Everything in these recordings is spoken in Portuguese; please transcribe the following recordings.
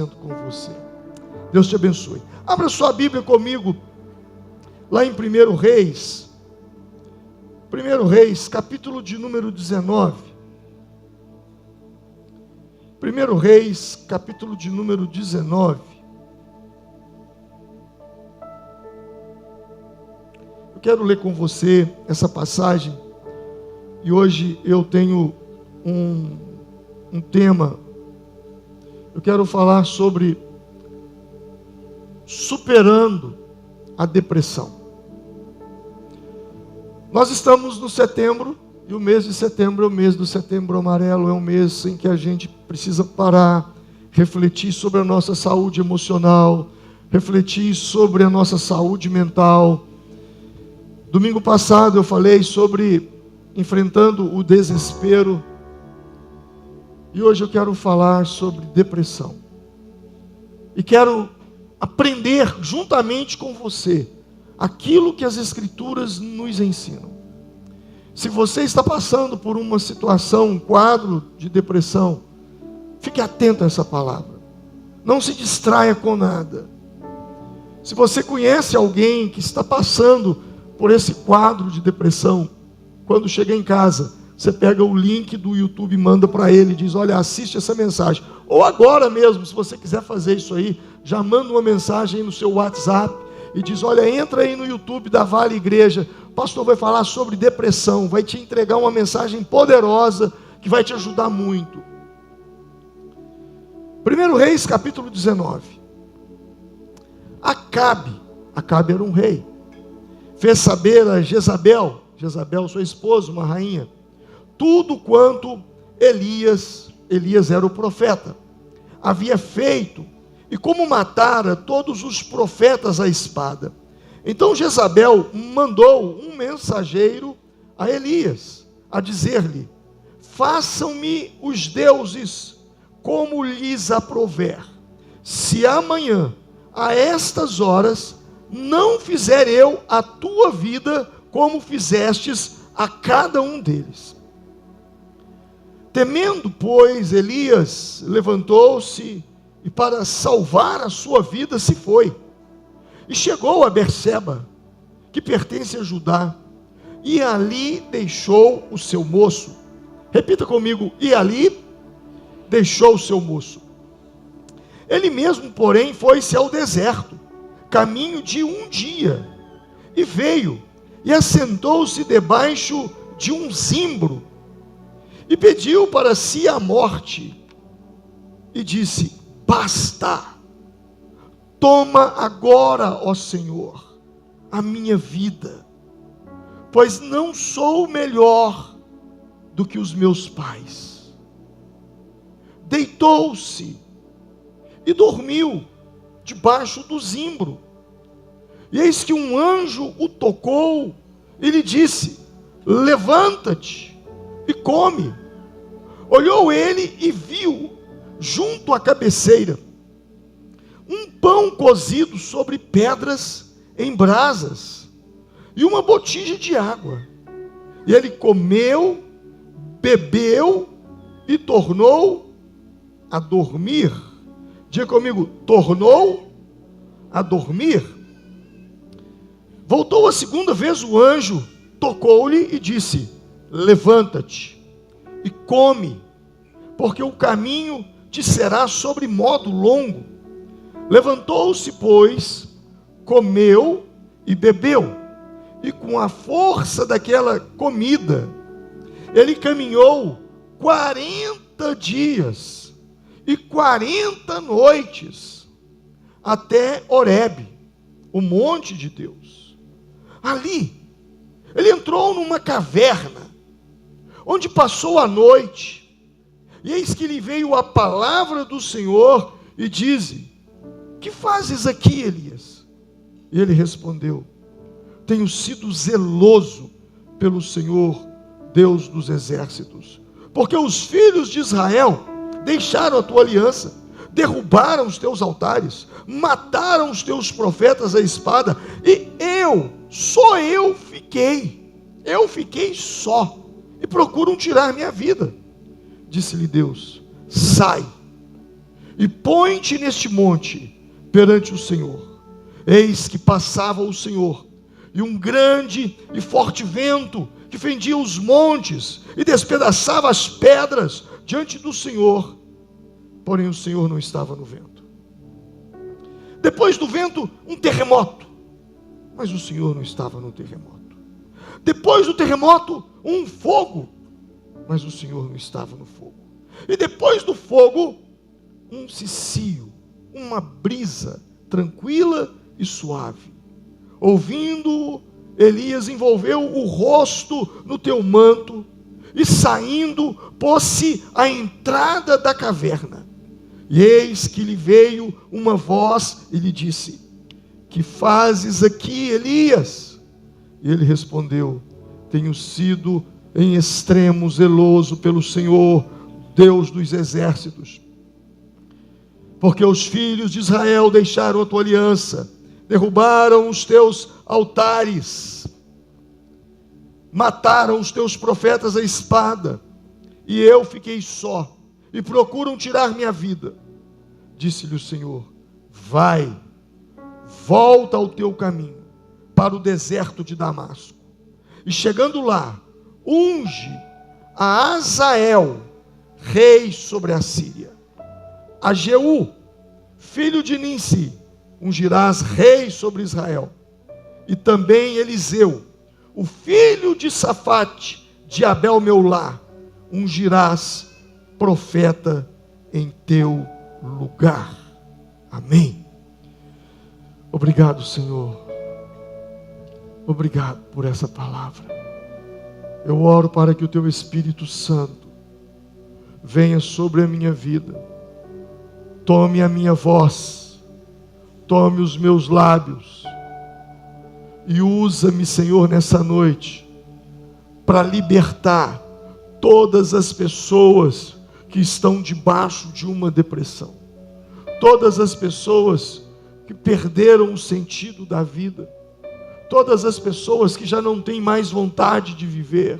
com você. Deus te abençoe. Abra sua Bíblia comigo, lá em 1 Reis. 1 Reis, capítulo de número 19. 1 Reis, capítulo de número 19. Eu quero ler com você essa passagem. E hoje eu tenho um tema. Eu quero falar sobre superando a depressão. Nós estamos no setembro, e o mês de setembro é o mês do Setembro Amarelo, é um mês em que a gente precisa parar, refletir sobre a nossa saúde emocional, refletir sobre a nossa saúde mental. Domingo passado eu falei sobre enfrentando o desespero, e hoje eu quero falar sobre depressão. E quero aprender juntamente com você aquilo que as Escrituras nos ensinam. Se você está passando por uma situação, um quadro de depressão, fique atento a essa palavra. Não se distraia com nada. Se você conhece alguém que está passando por esse quadro de depressão, quando chega em casa, você pega o link do YouTube e manda para ele, diz: olha, assiste essa mensagem. Ou agora mesmo, se você quiser fazer isso aí, já manda uma mensagem no seu WhatsApp e diz: olha, entra aí no YouTube da Vale Igreja, o pastor vai falar sobre depressão, vai te entregar uma mensagem poderosa que vai te ajudar muito. 1 Reis, capítulo 19. Acabe era um rei, fez saber a Jezabel, sua esposa, uma rainha, tudo quanto Elias era o profeta, havia feito, e como matara todos os profetas à espada. Então Jezabel mandou um mensageiro a Elias, a dizer-lhe: façam-me os deuses como lhes aprouver, se amanhã, a estas horas, não fizer eu a tua vida como fizestes a cada um deles. Temendo, pois, Elias levantou-se e, para salvar a sua vida, se foi. E chegou a Berseba, que pertence a Judá, e ali deixou o seu moço. Repita comigo: e ali deixou o seu moço. Ele mesmo, porém, foi-se ao deserto, caminho de um dia, e veio, e assentou-se debaixo de um zimbro, e pediu para si a morte, e disse: basta, toma agora, ó Senhor, a minha vida, pois não sou melhor do que os meus pais. Deitou-se e dormiu debaixo do zimbro. E eis que um anjo o tocou e lhe disse: levanta-te e come. Olhou ele e viu, junto à cabeceira, um pão cozido sobre pedras em brasas, e uma botija de água. E ele comeu, bebeu, e tornou a dormir. Diga comigo: tornou a dormir. Voltou a segunda vez o anjo, tocou-lhe e disse: levanta-te e come, porque o caminho te será sobre modo longo. Levantou-se, pois, comeu e bebeu, e com a força daquela comida, ele caminhou 40 dias e 40 noites, até Horebe, o monte de Deus. Ali, ele entrou numa caverna, onde passou a noite, e eis que lhe veio a palavra do Senhor, e diz: que fazes aqui, Elias? E ele respondeu: tenho sido zeloso pelo Senhor, Deus dos exércitos, porque os filhos de Israel deixaram a tua aliança, derrubaram os teus altares, mataram os teus profetas à espada, e só eu fiquei só, e procuram tirar minha vida. Disse-lhe Deus: sai, e põe-te neste monte perante o Senhor. Eis que passava o Senhor, e um grande e forte vento que fendia os montes e despedaçava as pedras diante do Senhor, porém o Senhor não estava no vento. Depois do vento, um terremoto, mas o Senhor não estava no terremoto. Depois do terremoto, um fogo, mas o Senhor não estava no fogo. E depois do fogo, um cicio, uma brisa tranquila e suave. Ouvindo, Elias envolveu o rosto no teu manto e saindo, pôs-se à entrada da caverna. E eis que lhe veio uma voz e lhe disse: que fazes aqui, Elias? E ele respondeu: tenho sido em extremo zeloso pelo Senhor, Deus dos exércitos, porque os filhos de Israel deixaram a tua aliança, derrubaram os teus altares, mataram os teus profetas à espada, e eu fiquei só, e procuram tirar minha vida. Disse-lhe o Senhor: vai, volta ao teu caminho, para o deserto de Damasco, e chegando lá, unge a Azael, rei sobre a Síria. A Jeú, filho de Ninsi, ungirás rei sobre Israel. E também Eliseu, o filho de Safate, de Abel Meolá, ungirás profeta em teu lugar. Amém. Obrigado, Senhor. Obrigado por essa palavra. Eu oro para que o teu Espírito Santo venha sobre a minha vida. Tome a minha voz, tome os meus lábios e usa-me, Senhor, nessa noite para libertar todas as pessoas que estão debaixo de uma depressão, todas as pessoas que perderam o sentido da vida, todas as pessoas que já não têm mais vontade de viver,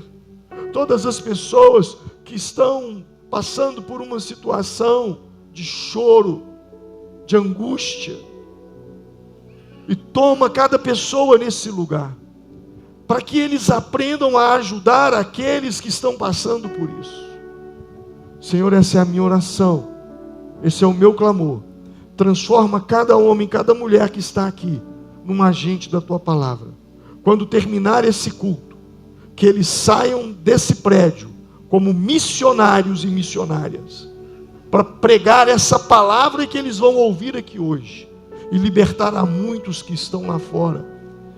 todas as pessoas que estão passando por uma situação de choro, de angústia, e toma cada pessoa nesse lugar, para que eles aprendam a ajudar aqueles que estão passando por isso. Senhor, essa é a minha oração, esse é o meu clamor. Transforma cada homem, cada mulher que está aqui num agente da tua palavra. Quando terminar esse culto, que eles saiam desse prédio como missionários e missionárias, para pregar essa palavra que eles vão ouvir aqui hoje, e libertar a muitos que estão lá fora,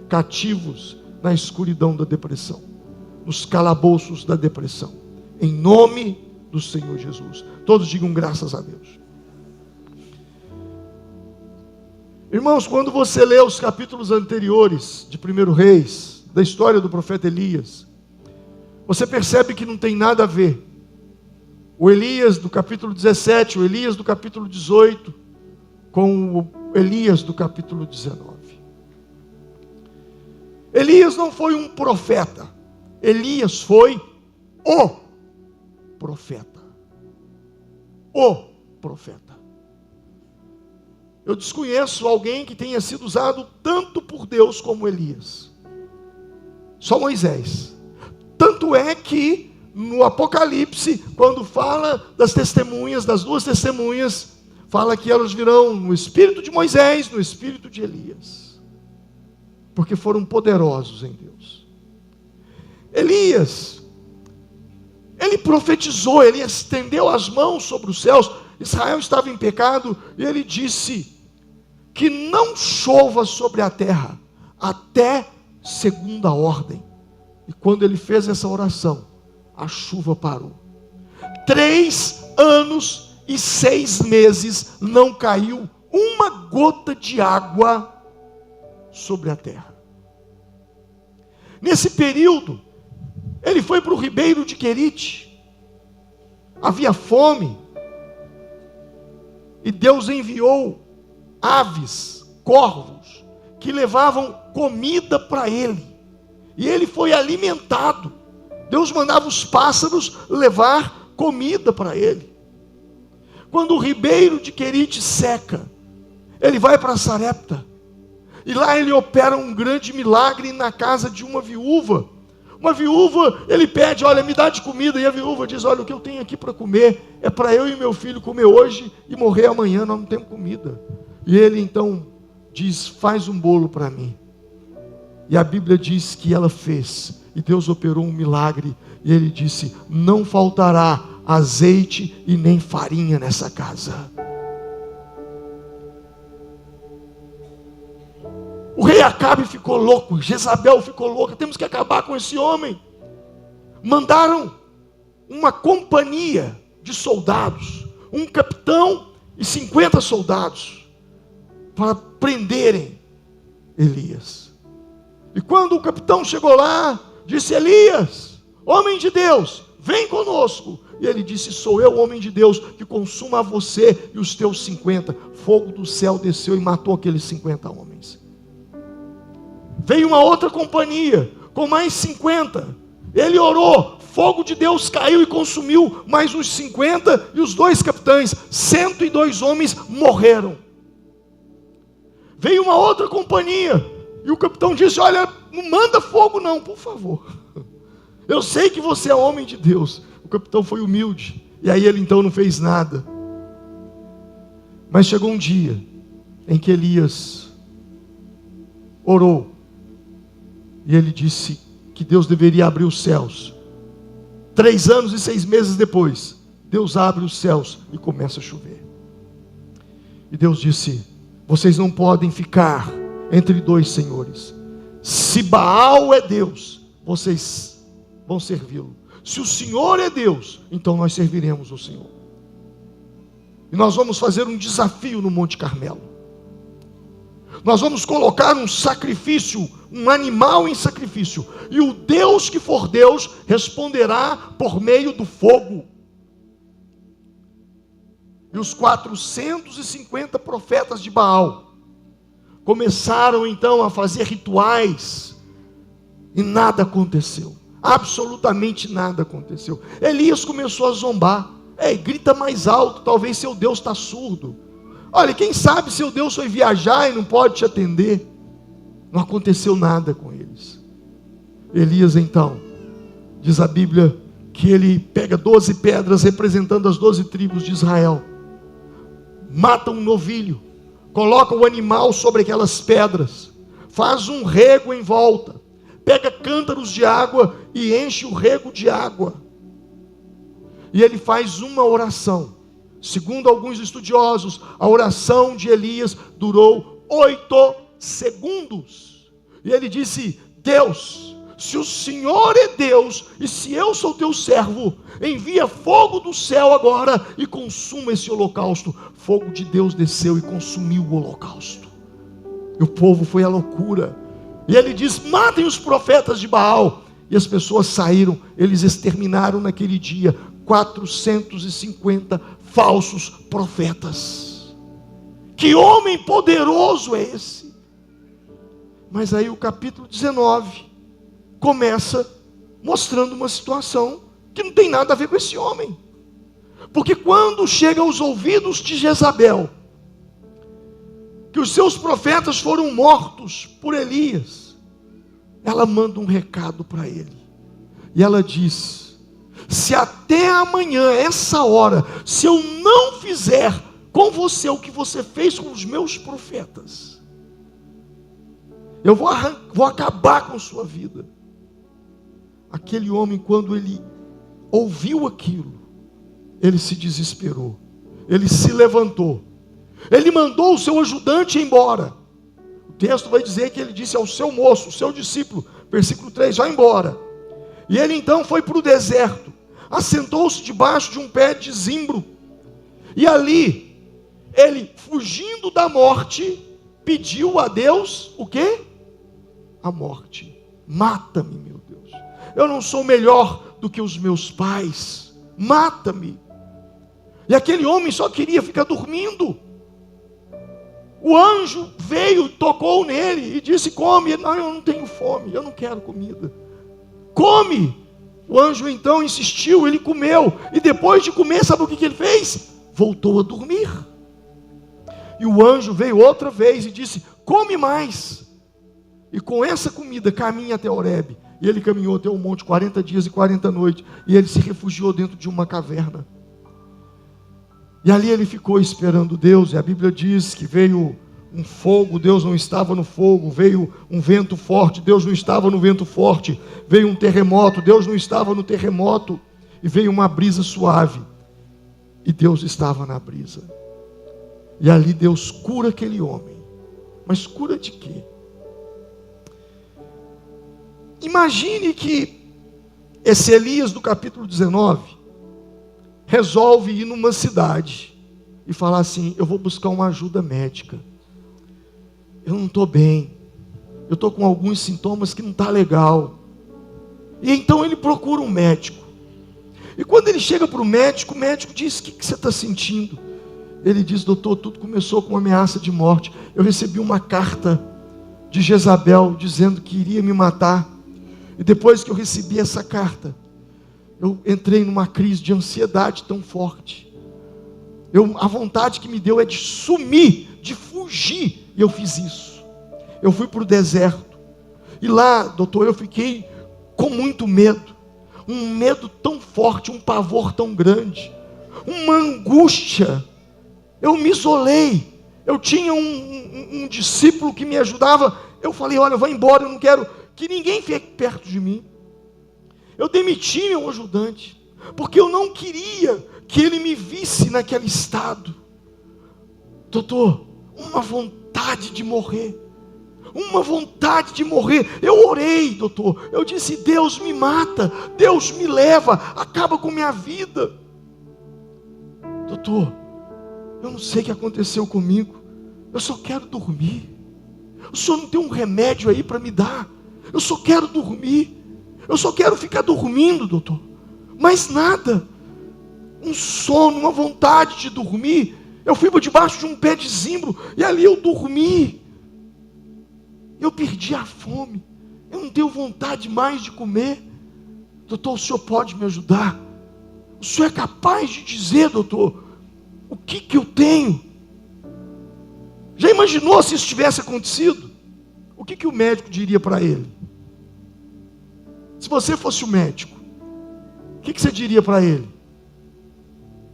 cativos na escuridão da depressão, nos calabouços da depressão, em nome do Senhor Jesus. Todos digam graças a Deus. Irmãos, quando você lê os capítulos anteriores de 1 Reis, da história do profeta Elias, você percebe que não tem nada a ver o Elias do capítulo 17, o Elias do capítulo 18, com o Elias do capítulo 19. Elias não foi um profeta, Elias foi o profeta. O profeta. Eu desconheço alguém que tenha sido usado tanto por Deus como Elias. Só Moisés. Tanto é que no Apocalipse, quando fala das testemunhas, das duas testemunhas, fala que elas virão no espírito de Moisés, no espírito de Elias, porque foram poderosos em Deus. Elias, ele profetizou, ele estendeu as mãos sobre os céus. Israel estava em pecado, e ele disse que não chova sobre a terra até segunda ordem. E quando ele fez essa oração, a chuva parou. 3 anos e 6 meses não caiu uma gota de água sobre a terra. Nesse período, ele foi para o ribeiro de Querite. Havia fome, e Deus enviou aves, corvos, que levavam comida para ele, e ele foi alimentado. Deus mandava os pássaros levar comida para ele. Quando o ribeiro de Querite seca, ele vai para Sarepta. E lá ele opera um grande milagre na casa de uma viúva. Uma viúva, ele pede, olha, me dá de comida. E a viúva diz, olha, o que eu tenho aqui para comer é para eu e meu filho comer hoje e morrer amanhã, nós não temos comida. E ele então diz, faz um bolo para mim. E a Bíblia diz que ela fez. E Deus operou um milagre. E ele disse, não faltará azeite e nem farinha nessa casa. O rei Acabe ficou louco, Jezabel ficou louca, temos que acabar com esse homem. Mandaram uma companhia de soldados, um capitão e 50 soldados, para prenderem Elias. E quando o capitão chegou lá, disse, Elias, homem de Deus, vem conosco. E ele disse, sou eu, homem de Deus, que consuma a você e os teus 50. Fogo do céu desceu e matou aqueles 50 homens. Veio uma outra companhia, com mais 50. Ele orou, fogo de Deus caiu e consumiu mais os 50 e os 2 capitães. 102 homens morreram. Veio uma outra companhia, e o capitão disse, olha, não manda fogo não, por favor. Eu sei que você é homem de Deus. O capitão foi humilde, e aí ele então não fez nada. Mas chegou um dia, em que Elias orou, e ele disse que Deus deveria abrir os céus. 3 anos e 6 meses depois, Deus abre os céus e começa a chover. E Deus disse, vocês não podem ficar entre 2 senhores. Se Baal é Deus, vocês vão servi-lo. Se o Senhor é Deus, então nós serviremos o Senhor. E nós vamos fazer um desafio no Monte Carmelo. Nós vamos colocar um sacrifício, um animal em sacrifício. E o Deus que for Deus responderá por meio do fogo. E os 450 profetas de Baal começaram então a fazer rituais. E nada aconteceu. Absolutamente nada aconteceu. Elias começou a zombar. Grita mais alto, talvez seu Deus está surdo. Olha, quem sabe seu Deus foi viajar e não pode te atender. Não aconteceu nada com eles. Elias então, diz a Bíblia, que ele pega 12 pedras representando as 12 tribos de Israel. Mata um novilho, coloca o animal sobre aquelas pedras, faz um rego em volta, pega cântaros de água e enche o rego de água. E ele faz uma oração. Segundo alguns estudiosos, a oração de Elias durou 8 segundos. E ele disse, Deus, se o Senhor é Deus, e se eu sou teu servo, envia fogo do céu agora e consuma esse holocausto. Fogo de Deus desceu e consumiu o holocausto. E o povo foi à loucura. E ele diz, matem os profetas de Baal. E as pessoas saíram, eles exterminaram naquele dia 450 falsos profetas. Que homem poderoso é esse? Mas aí o capítulo 19 começa mostrando uma situação que não tem nada a ver com esse homem. Porque quando chega aos ouvidos de Jezabel que os seus profetas foram mortos por Elias, ela manda um recado para ele. E ela diz, se até amanhã, essa hora, se eu não fizer com você o que você fez com os meus profetas, eu vou acabar com sua vida. Aquele homem, quando ele ouviu aquilo, ele se desesperou, ele se levantou, ele mandou o seu ajudante embora. O texto vai dizer que ele disse ao seu moço, o seu discípulo, versículo 3, vai embora. E ele então foi para o deserto, assentou-se debaixo de um pé de zimbro, e ali, ele fugindo da morte, pediu a Deus, o quê? A morte. Mata-me, meu Deus, eu não sou melhor do que os meus pais, mata-me. E aquele homem só queria ficar dormindo. O anjo veio, tocou nele e disse, come. Ele, não, eu não tenho fome, eu não quero comida. Come. O anjo então insistiu, ele comeu. E depois de comer, sabe o que ele fez? voltou a dormir. E o anjo veio outra vez e disse: come mais. E com essa comida caminha até Horebe. E ele caminhou até o monte 40 dias e 40 noites. E ele se refugiou dentro de uma caverna. E ali ele ficou esperando Deus. E a Bíblia diz que veio um fogo, Deus não estava no fogo. Veio um vento forte, Deus não estava no vento forte. Veio um terremoto, Deus não estava no terremoto. E veio uma brisa suave, e Deus estava na brisa. E ali Deus cura aquele homem. Mas cura de quê? Imagine que esse Elias do capítulo 19 resolve ir numa cidade e falar assim: eu vou buscar uma ajuda médica. Eu não estou bem, eu estou com alguns sintomas que não está legal. E então ele procura um médico. E quando ele chega para o médico diz: o que você está sentindo? Ele diz: doutor, tudo começou com uma ameaça de morte. Eu recebi uma carta de Jezabel dizendo que iria me matar. E depois que eu recebi essa carta, eu entrei numa crise de ansiedade tão forte. A vontade que me deu é de sumir, de fugir. E eu fiz isso. Eu fui para o deserto. E lá, doutor, eu fiquei com muito medo. Um medo tão forte, um pavor tão grande, uma angústia. Eu me isolei. Eu tinha um discípulo que me ajudava. Eu falei: olha, eu vou embora, eu não quero que ninguém fique perto de mim. Eu demiti meu ajudante, porque eu não queria que ele me visse naquele estado. Doutor, uma vontade de morrer. Uma vontade de morrer. Eu orei, doutor. Eu disse: Deus me mata, Deus me leva, acaba com minha vida. Doutor, eu não sei o que aconteceu comigo. Eu só quero dormir. O senhor não tem um remédio aí para me dar? Eu só quero dormir. Eu só quero ficar dormindo, doutor. Mais nada. Um sono, uma vontade de dormir. Eu fui para debaixo de um pé de zimbro e ali eu dormi. Eu perdi a fome. Eu não tenho vontade mais de comer. Doutor, o senhor pode me ajudar? O senhor é capaz de dizer, doutor, o que eu tenho? Já imaginou se isso tivesse acontecido? O que o médico diria para ele? Se você fosse o médico, o que você diria para ele?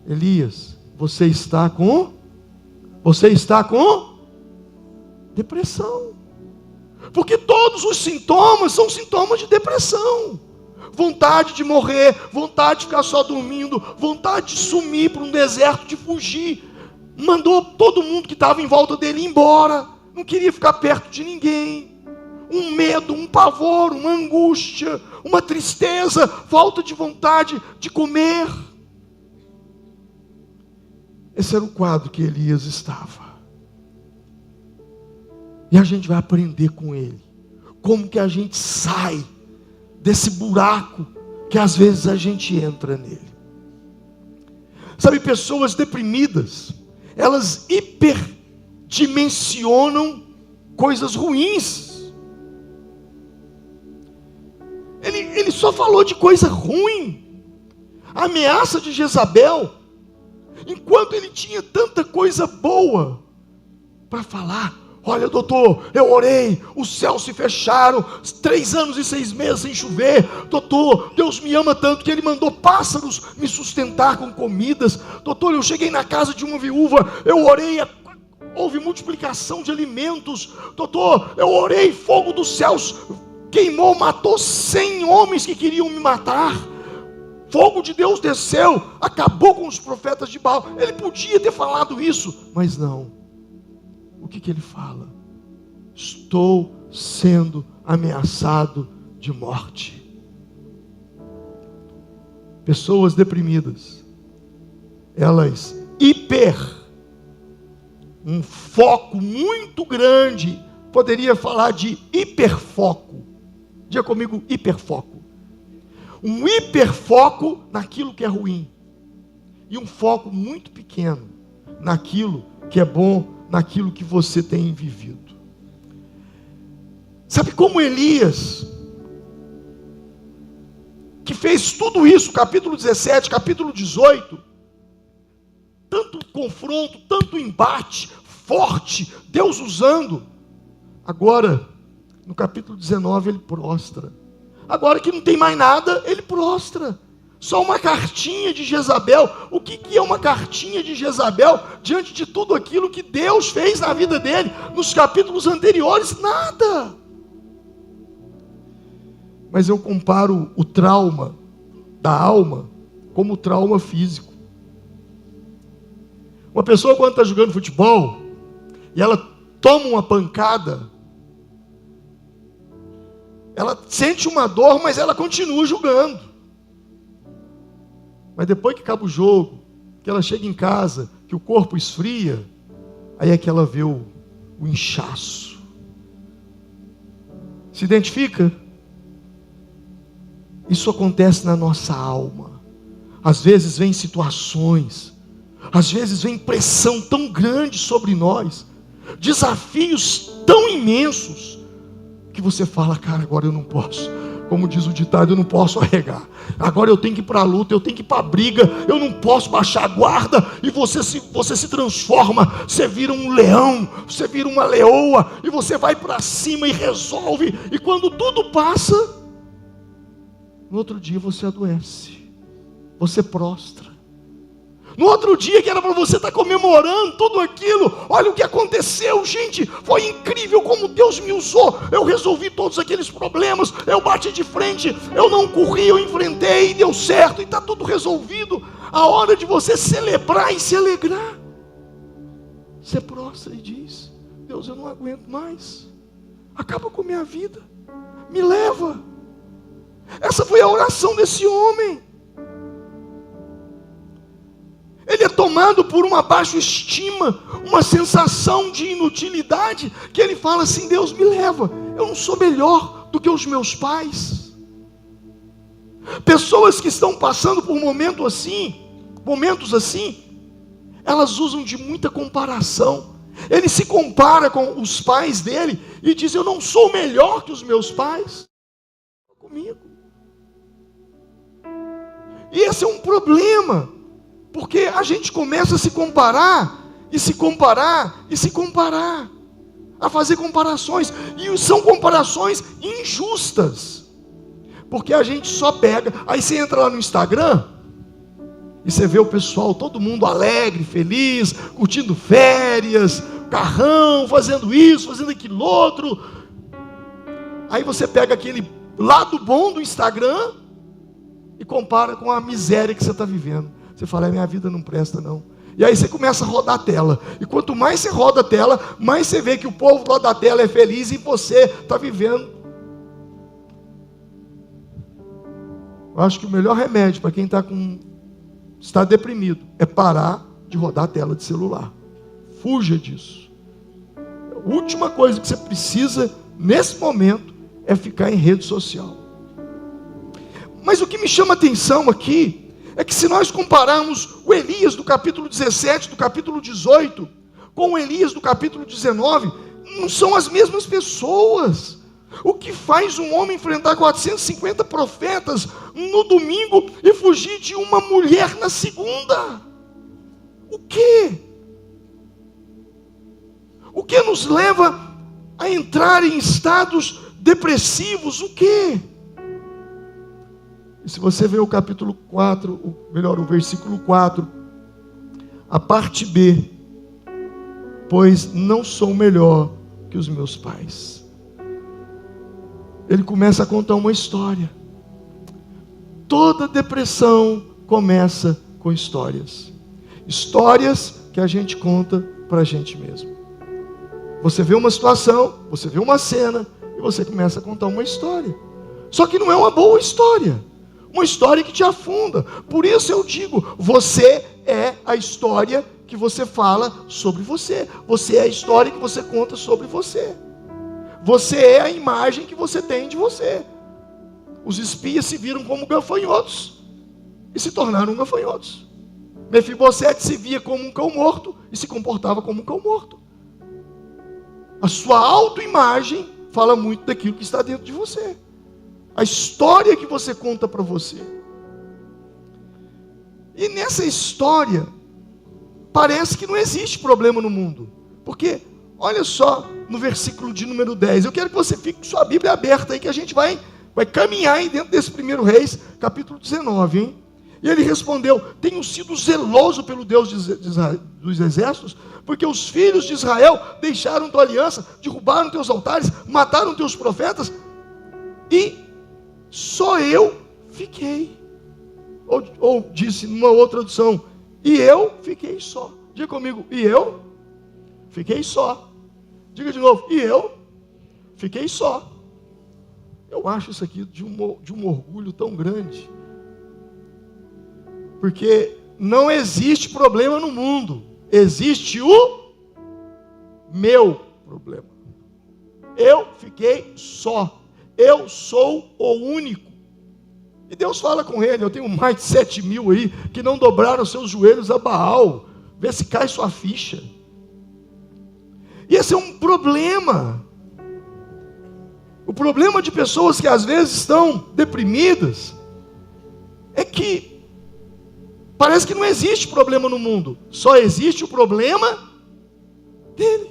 Elias, você está com depressão. Porque todos os sintomas são sintomas de depressão. Vontade de morrer, vontade de ficar só dormindo, vontade de sumir para um deserto, de fugir. Mandou todo mundo que estava em volta dele embora. Não queria ficar perto de ninguém. Um medo, um pavor, uma angústia, uma tristeza, falta de vontade de comer. Esse era o quadro que Elias estava. E a gente vai aprender com ele como que a gente sai desse buraco que às vezes a gente entra nele. Sabe, pessoas deprimidas, elas hiperdimensionam coisas ruins. Ele só falou de coisa ruim. A ameaça de Jezabel, enquanto ele tinha tanta coisa boa para falar. Olha, doutor, eu orei, os céus se fecharam, 3 anos e 6 meses sem chover. Doutor, Deus me ama tanto que Ele mandou pássaros me sustentar com comidas. Doutor, eu cheguei na casa de uma viúva, eu orei, houve multiplicação de alimentos. Doutor, eu orei, fogo dos céus queimou, matou 100 homens que queriam me matar. Fogo de Deus desceu, acabou com os profetas de Baal. Ele podia ter falado isso, mas não. O que ele fala? Estou sendo ameaçado de morte. Pessoas deprimidas, elas um foco muito grande, poderia falar de hiperfoco. Diga comigo, hiperfoco. Um hiperfoco naquilo que é ruim, e um foco muito pequeno naquilo que é bom, naquilo que você tem vivido. Sabe como Elias, que fez tudo isso, capítulo 17, capítulo 18, tanto confronto, tanto embate forte, Deus usando. Agora, no capítulo 19, ele prostra. Agora que não tem mais nada, ele prostra. Só uma cartinha de Jezabel. O que é uma cartinha de Jezabel diante de tudo aquilo que Deus fez na vida dele nos capítulos anteriores? Nada. Mas eu comparo o trauma da alma como o trauma físico. Uma pessoa, quando está jogando futebol e ela toma uma pancada, ela sente uma dor, mas ela continua jogando. Mas depois que acaba o jogo, que ela chega em casa, que o corpo esfria, aí é que ela vê o inchaço. Se identifica? Isso acontece na nossa alma. Às vezes vem situações, às vezes vem pressão tão grande sobre nós, desafios tão imensos, que você fala, cara, agora eu não posso. Como diz o ditado, eu não posso arregar. Agora eu tenho que ir para a luta, eu tenho que ir para a briga, eu não posso baixar a guarda. E você se transforma, você vira um leão, você vira uma leoa, e você vai para cima e resolve. E quando tudo passa, no outro dia você adoece, você prostra. No outro dia que era para você estar comemorando tudo aquilo, olha o que aconteceu, gente, foi incrível como Deus me usou, eu resolvi todos aqueles problemas, eu bati de frente, eu não corri, eu enfrentei, e deu certo, e está tudo resolvido. A hora de você celebrar e se alegrar, você prostra e diz, Deus, eu não aguento mais, acaba com a minha vida, me leva. Essa foi a oração desse homem. Ele é tomado por uma baixa estima, uma sensação de inutilidade, que ele fala assim, Deus me leva, eu não sou melhor do que os meus pais. Pessoas que estão passando por momentos assim, elas usam de muita comparação. Ele se compara com os pais dele e diz, eu não sou melhor que os meus pais. Comigo. E esse é um problema. Porque a gente começa a se comparar, a fazer comparações, e são comparações injustas, porque a gente só pega, aí você entra lá no Instagram, e você vê o pessoal, todo mundo alegre, feliz, curtindo férias, carrão, fazendo isso, fazendo aquilo outro, aí você pega aquele lado bom do Instagram, e compara com a miséria que você está vivendo. Você fala, minha vida não presta não. E aí você começa a rodar a tela. E quanto mais você roda a tela, mais você vê que o povo lá da tela é feliz e você está vivendo. Eu acho que o melhor remédio para quem está deprimido é parar de rodar a tela de celular. Fuja disso. A última coisa que você precisa nesse momento é ficar em rede social. Mas o que me chama a atenção aqui é que se nós compararmos o Elias do capítulo 17, do capítulo 18, com o Elias do capítulo 19, não são as mesmas pessoas. O que faz um homem enfrentar 450 profetas no domingo e fugir de uma mulher na segunda? O quê? O que nos leva a entrar em estados depressivos? O quê? E se você ver o capítulo 4, o versículo 4, a parte B, pois não sou melhor que os meus pais. Ele começa a contar uma história. Toda depressão começa com histórias. Histórias que a gente conta para a gente mesmo. Você vê uma situação, você vê uma cena, e você começa a contar uma história. Só que não é uma boa história. Uma história que te afunda. Por isso eu digo, você é a história que você fala sobre você. Você é a história que você conta sobre você. Você é a imagem que você tem de você. Os espias se viram como gafanhotos e se tornaram gafanhotos. Mefibosete se via como um cão morto e se comportava como um cão morto. A sua autoimagem fala muito daquilo que está dentro de você. A história que você conta para você. E nessa história, parece que não existe problema no mundo. Porque, olha só, no versículo de número 10, eu quero que você fique com sua Bíblia aberta aí, que a gente vai caminhar aí dentro desse 1 Reis, capítulo 19, hein? E ele respondeu: tenho sido zeloso pelo Deus dos exércitos, porque os filhos de Israel deixaram tua aliança, derrubaram teus altares, mataram teus profetas, e só eu fiquei. Ou disse numa outra tradução: e eu fiquei só. Diga comigo: e eu fiquei só. Diga de novo: e eu fiquei só. Eu acho isso aqui de um orgulho tão grande. Porque não existe problema no mundo, existe o meu problema. Eu fiquei só, eu sou o único. E Deus fala com ele: eu tenho mais de 7.000 aí, que não dobraram seus joelhos a Baal, vê se cai sua ficha. E esse é um problema. O problema de pessoas que às vezes estão deprimidas, é que parece que não existe problema no mundo, só existe o problema dele.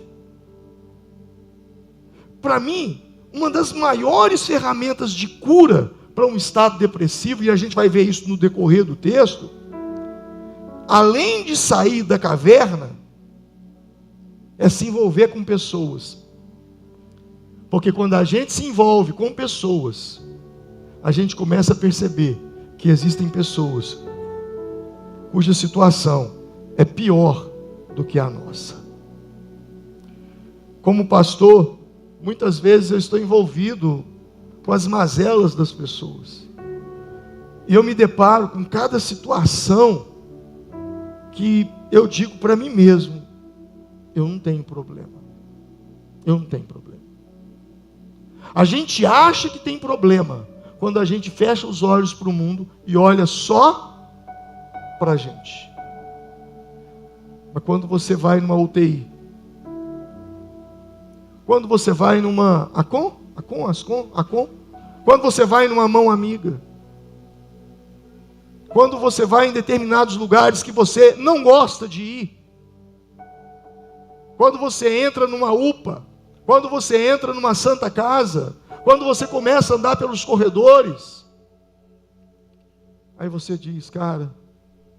Para mim, uma das maiores ferramentas de cura para um estado depressivo, e a gente vai ver isso no decorrer do texto, além de sair da caverna, é se envolver com pessoas. Porque quando a gente se envolve com pessoas, a gente começa a perceber que existem pessoas cuja situação é pior do que a nossa. Como pastor, muitas vezes eu estou envolvido com as mazelas das pessoas, e eu me deparo com cada situação que eu digo para mim mesmo: eu não tenho problema, eu não tenho problema. A gente acha que tem problema quando a gente fecha os olhos para o mundo e olha só para a gente. Mas quando você vai numa UTI, quando você vai numa quando você vai numa mão amiga, quando você vai em determinados lugares que você não gosta de ir, quando você entra numa UPA, quando você entra numa santa casa, quando você começa a andar pelos corredores, aí você diz: cara,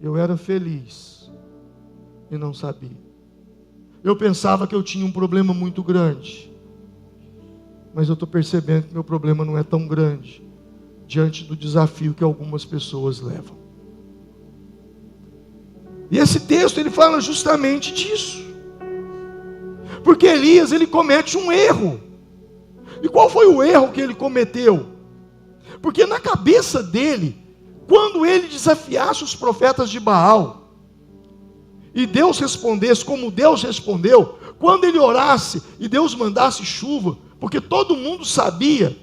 eu era feliz e não sabia. Eu pensava que eu tinha um problema muito grande, mas eu estou percebendo que meu problema não é tão grande diante do desafio que algumas pessoas levam. E esse texto ele fala justamente disso. Porque Elias, ele comete um erro. E qual foi o erro que ele cometeu? Porque na cabeça dele, quando ele desafiasse os profetas de Baal, e Deus respondesse como Deus respondeu, quando ele orasse e Deus mandasse chuva, porque todo mundo sabia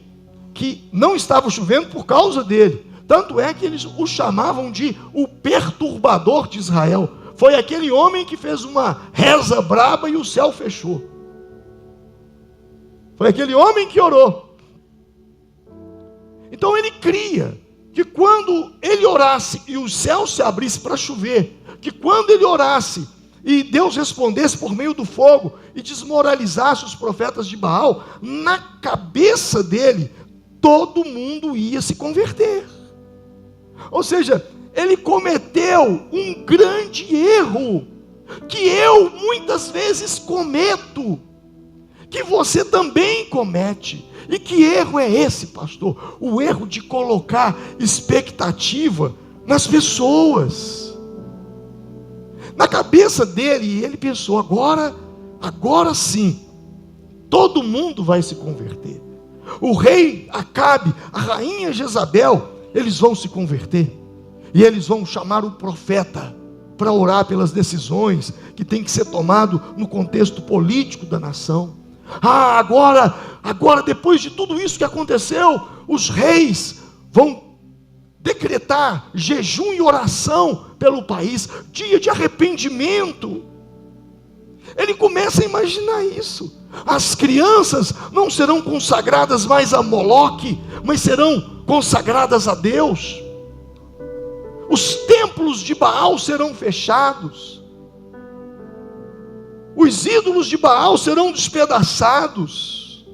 que não estava chovendo por causa dele, tanto é que eles o chamavam de o perturbador de Israel. Foi aquele homem que fez uma reza braba e o céu fechou. Foi aquele homem que orou. Então ele cria que quando ele orasse e o céu se abrisse para chover, que quando ele orasse e Deus respondesse por meio do fogo e desmoralizasse os profetas de Baal, na cabeça dele todo mundo ia se converter. Ou seja, ele cometeu um grande erro, que eu muitas vezes cometo, que você também comete. E que erro é esse, pastor? O erro de colocar expectativa nas pessoas. Na cabeça dele, ele pensou: agora sim, todo mundo vai se converter. O rei Acabe, a rainha Jezabel, eles vão se converter. E eles vão chamar o profeta para orar pelas decisões que tem que ser tomado no contexto político da nação. Agora depois de tudo isso que aconteceu, os reis vão decretar jejum e oração pelo país, dia de arrependimento. Ele começa a imaginar isso. As crianças não serão consagradas mais a Moloque, mas serão consagradas a Deus. Os templos de Baal serão fechados. Os ídolos de Baal serão despedaçados.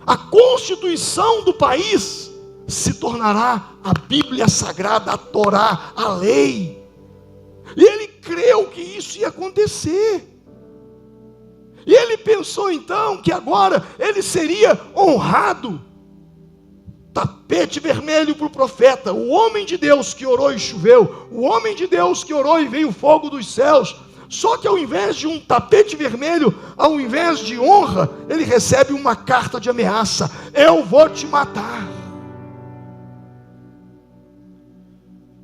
A constituição do país se tornará a Bíblia Sagrada, a Torá, a lei. E ele creu que isso ia acontecer. E ele pensou então que agora ele seria honrado. Tapete vermelho para o profeta, o homem de Deus que orou e choveu, o homem de Deus que orou e veio fogo dos céus. Só que ao invés de um tapete vermelho, ao invés de honra, ele recebe uma carta de ameaça: eu vou te matar.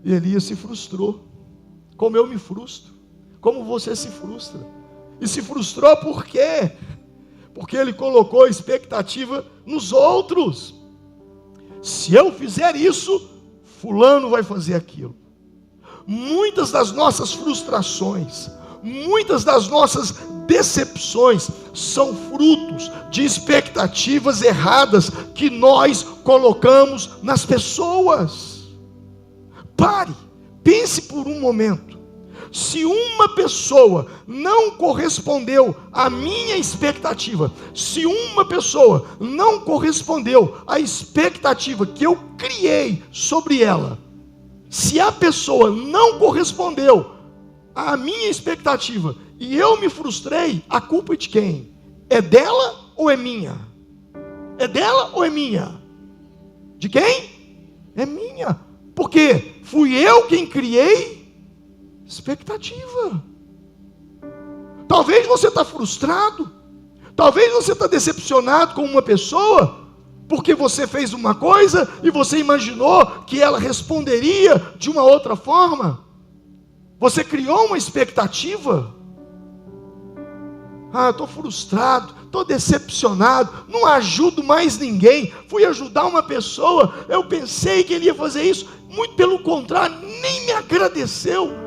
E Elias se frustrou, como eu me frustro, como você se frustra. E se frustrou por quê? Porque ele colocou expectativa nos outros. Se eu fizer isso, fulano vai fazer aquilo. Muitas das nossas frustrações, muitas das nossas decepções são frutos de expectativas erradas que nós colocamos nas pessoas. Pare, pense por um momento. Se uma pessoa não correspondeu à minha expectativa, se uma pessoa não correspondeu à expectativa que eu criei sobre ela, se a pessoa não correspondeu à minha expectativa e eu me frustrei, a culpa é de quem? É dela ou é minha? É dela ou é minha? De quem? É minha. Porque fui eu quem criei expectativa. Talvez você está frustrado, talvez você está decepcionado com uma pessoa, porque você fez uma coisa e você imaginou que ela responderia de uma outra forma. Você criou uma expectativa. Estou frustrado, estou decepcionado, não ajudo mais ninguém. Fui ajudar uma pessoa, eu pensei que ele ia fazer isso, muito pelo contrário, nem me agradeceu.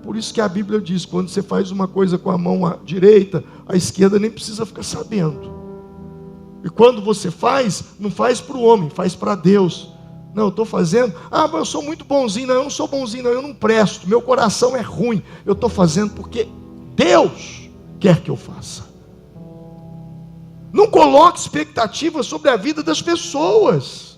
Por isso que a Bíblia diz, quando você faz uma coisa com a mão direita, a esquerda nem precisa ficar sabendo. E quando você faz, não faz para o homem, faz para Deus. Não, eu estou fazendo, mas eu sou muito bonzinho. Não, eu não sou bonzinho, não, eu não presto, meu coração é ruim. Eu estou fazendo porque Deus quer que eu faça. Não coloque expectativa sobre a vida das pessoas.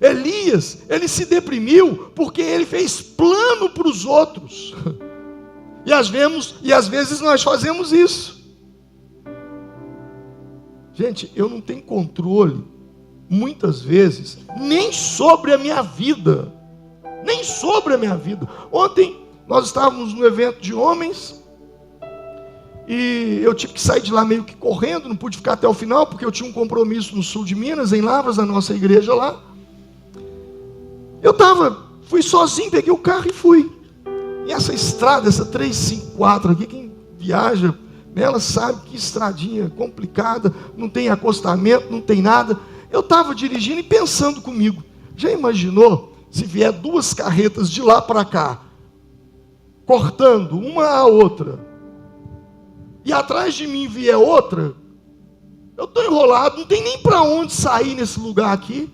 Elias, ele se deprimiu porque ele fez plano para os outros. E às vezes nós fazemos isso. Gente, eu não tenho controle, muitas vezes, nem sobre a minha vida. Nem sobre a minha vida. Ontem nós estávamos no evento de homens e eu tive que sair de lá meio que correndo, não pude ficar até o final porque eu tinha um compromisso no sul de Minas, em Lavras, na nossa igreja lá. Fui sozinho, peguei o carro e fui. E essa estrada, essa 354 aqui, quem viaja nela sabe que estradinha complicada, não tem acostamento, não tem nada. Eu estava dirigindo e pensando comigo, já imaginou se vier duas carretas de lá para cá, cortando uma a outra, e atrás de mim vier outra? Eu estou enrolado, não tem nem para onde sair nesse lugar aqui.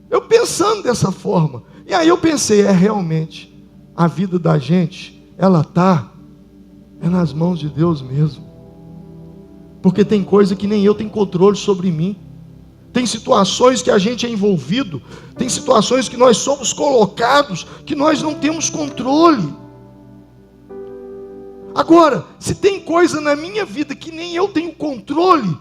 Eu pensando dessa forma, e aí eu pensei, realmente, a vida da gente, ela está nas mãos de Deus mesmo, porque tem coisa que nem eu tenho controle sobre mim, tem situações que a gente é envolvido, tem situações que nós somos colocados, que nós não temos controle. Agora, se tem coisa na minha vida que nem eu tenho controle,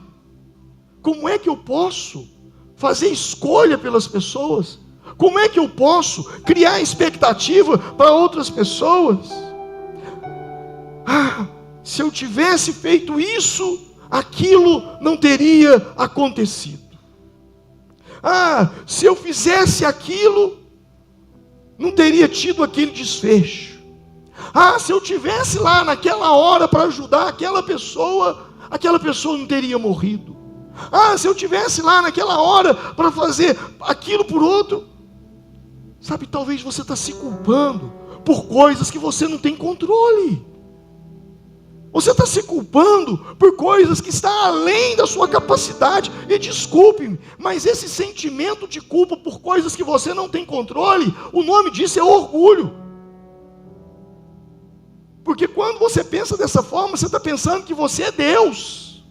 como é que eu posso fazer escolha pelas pessoas? Como é que eu posso criar expectativa para outras pessoas? Se eu tivesse feito isso, aquilo não teria acontecido. Se eu fizesse aquilo, não teria tido aquele desfecho. Se eu tivesse lá naquela hora para ajudar aquela pessoa não teria morrido. Se eu tivesse lá naquela hora para fazer aquilo por outro. Sabe, talvez você está se culpando por coisas que você não tem controle. Você está se culpando por coisas que estão além da sua capacidade. E desculpe-me, mas esse sentimento de culpa por coisas que você não tem controle, o nome disso é orgulho. Porque quando você pensa dessa forma, você está pensando que você é Deus.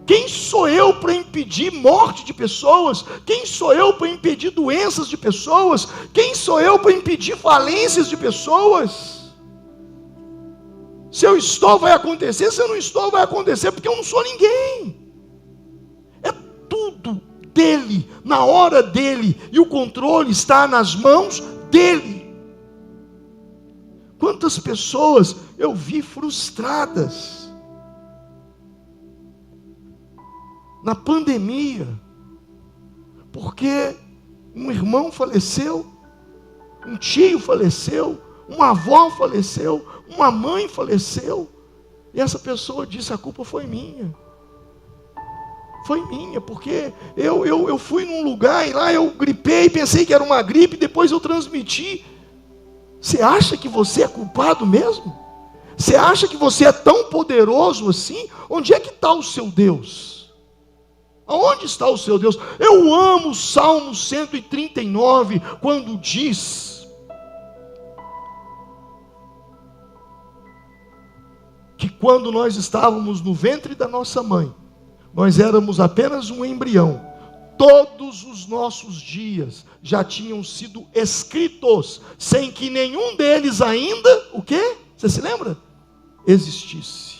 Quem sou eu para impedir morte de pessoas? Quem sou eu para impedir doenças de pessoas? Quem sou eu para impedir falências de pessoas? Se eu estou, vai acontecer. Se eu não estou, vai acontecer, porque eu não sou ninguém. É tudo dele, na hora dele, e o controle está nas mãos dele. Quantas pessoas eu vi frustradas na pandemia, porque um irmão faleceu, um tio faleceu, uma avó faleceu, uma mãe faleceu, e essa pessoa disse: a culpa foi minha. Foi minha, porque eu fui num lugar e lá eu gripei, pensei que era uma gripe, depois eu transmiti. Você acha que você é culpado mesmo? Você acha que você é tão poderoso assim? Onde é que está o seu Deus? Aonde está o seu Deus? Eu amo o Salmo 139, quando diz que quando nós estávamos no ventre da nossa mãe, nós éramos apenas um embrião. Todos os nossos dias já tinham sido escritos, sem que nenhum deles ainda, o quê? Você se lembra? Existisse.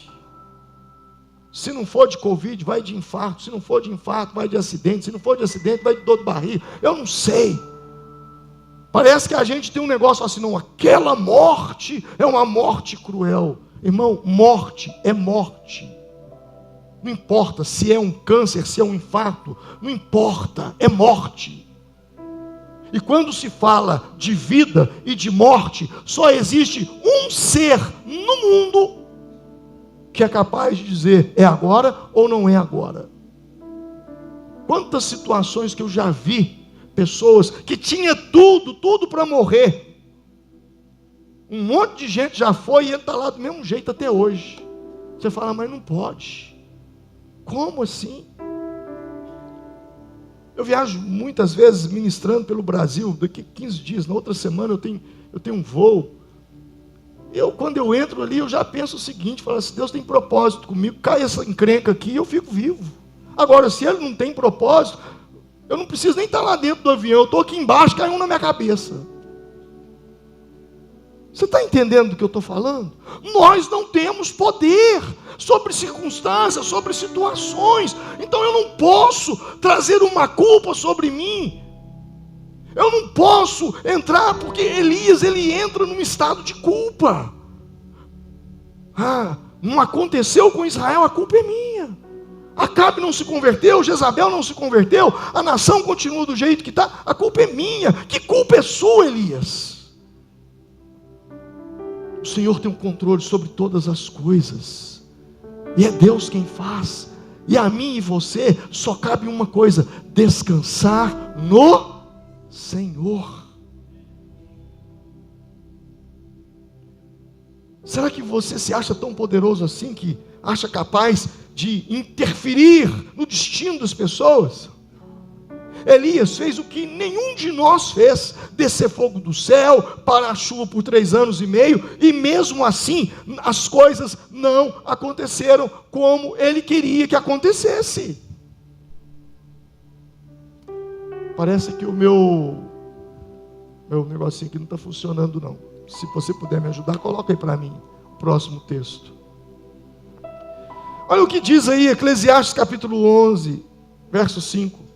Se não for de Covid, vai de infarto. Se não for de infarto, vai de acidente. Se não for de acidente, vai de dor de barriga. Eu não sei. Parece que a gente tem um negócio assim, não, aquela morte é uma morte cruel. Irmão, morte é morte. Não importa se é um câncer, se é um infarto, não importa, é morte. E quando se fala de vida e de morte, só existe um ser no mundo que é capaz de dizer é agora ou não é agora. Quantas situações que eu já vi, pessoas que tinha tudo para morrer. Um monte de gente já foi e ele está lá do mesmo jeito até hoje. Você fala, mas não pode. Como assim? Eu viajo muitas vezes ministrando pelo Brasil. Daqui 15 dias, na outra semana eu tenho um voo. Quando eu entro ali, eu já penso o seguinte, falo assim, Deus tem propósito comigo, cai essa encrenca aqui e eu fico vivo. Agora, se ele não tem propósito, eu não preciso nem estar lá dentro do avião, eu estou aqui embaixo, cai um na minha cabeça. Você está entendendo do que eu estou falando? Nós não temos poder sobre circunstâncias, sobre situações. Então eu não posso trazer uma culpa sobre mim. Eu não posso entrar, porque Elias, ele entra num estado de culpa. Não aconteceu com Israel, a culpa é minha. Acabe não se converteu, Jezabel não se converteu, a nação continua do jeito que está, a culpa é minha. Que culpa é sua, Elias? O Senhor tem um controle sobre todas as coisas, e é Deus quem faz, e a mim e você só cabe uma coisa: descansar no Senhor. Será que você se acha tão poderoso assim, que acha capaz de interferir no destino das pessoas? Elias fez o que nenhum de nós fez: descer fogo do céu, parar a chuva por 3 anos e meio, e mesmo assim, as coisas não aconteceram como ele queria que acontecesse. Parece que o meu negocinho aqui não está funcionando não. Se você puder me ajudar, coloca aí para mim o próximo texto. Olha o que diz aí, Eclesiastes capítulo 11, verso 5.